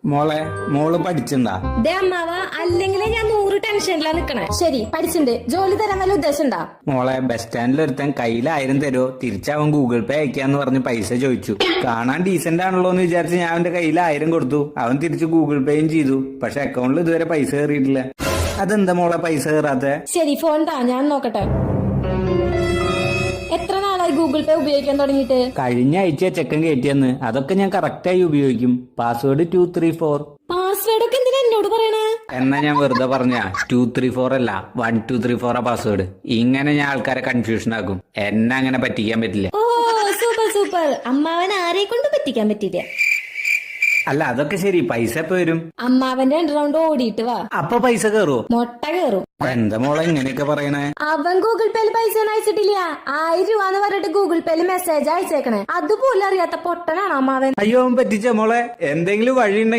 മോള് പഠിച്ചിണ്ടാ? ദേ അമ്മാവ, അല്ലെങ്കിലേ ഞാൻ 100 ടെൻഷനിലാ നിക്കണേ. ശരി, പഠിച്ചിണ്ട്. ജോലി തരാൻ വല്ല ഉദ്ദേശം ഉണ്ടാ? മോളെ, ബസ് സ്റ്റാൻഡിൽ ഒരുത്തൻ കയ്യിൽ 1000 തരുമോ, തിരിച്ചവൻ ഗൂഗിൾ പേ അയക്കാന്ന് പറഞ്ഞ് പൈസ ചോദിച്ചു. കാണാൻ ഡീസന്റ് ആണല്ലോ എന്ന് വിചാരിച്ച് ഞാൻ അവന്റെ കയ്യിൽ 1000 കൊടുത്തു. അവൻ തിരിച്ച് ഗൂഗിൾ പേയും ചെയ്തു. പക്ഷെ അക്കൗണ്ടിൽ ഇതുവരെ പൈസ കയറിയിട്ടില്ല. അതെന്താ മോളെ പൈസ കയറാത്തെ? ശരി, ഫോൺ താ, ഞാൻ നോക്കട്ടെ. എത്ര നാളായി ഗൂഗിൾ പേ ഉപയോഗിക്കാൻ തുടങ്ങിയിട്ട്? കഴിഞ്ഞ ആഴ്ച ചെക്കൻ കയറ്റിയെന്ന്. അതൊക്കെ ഞാൻ കറക്റ്റായി ഉപയോഗിക്കും. പാസ്വേഡ് 234. പാസ്വേഡ് ഒക്കെ എന്തിനാ എന്നോട് പറയണേ? എന്നാ ഞാൻ വെറുതെ പറഞ്ഞ 234 അല്ല, 1234 ആ പാസ്വേഡ്. ഇങ്ങനെ ഞാൻ ആൾക്കാരെ കൺഫ്യൂഷൻ ആക്കും. എന്നെ അങ്ങനെ പറ്റിക്കാൻ പറ്റില്ല. ഓ, സൂപ്പർ സൂപ്പർ. അമ്മാവൻ ആരെ കൊണ്ട് പറ്റിക്കാൻ പറ്റില്ല. അല്ല, അതൊക്കെ ശരി. പൈസ എപ്പോ വരും? അമ്മാവന്റെ 2 റൗണ്ട് ഓടിയിട്ട് വാ. അപ്പൊ പൈസ കയറുവോ? മൊട്ട കയറും. എന്താ മോളെ ഇങ്ങനെയൊക്കെ പറയണേ? അവൻ ഗൂഗിൾ പേയിൽ പൈസ ഒന്നും അയച്ചിട്ടില്ല. 1000 രൂപ എന്ന് പറഞ്ഞിട്ട് ഗൂഗിൾ പേയിൽ മെസ്സേജ് അയച്ചേക്കണേ. അതുപോലും അറിയാത്ത പൊട്ടനാണ് അമ്മാവൻ. അയ്യോ, അവൻ പറ്റിച്ച മോളെ. എന്തെങ്കിലും വഴി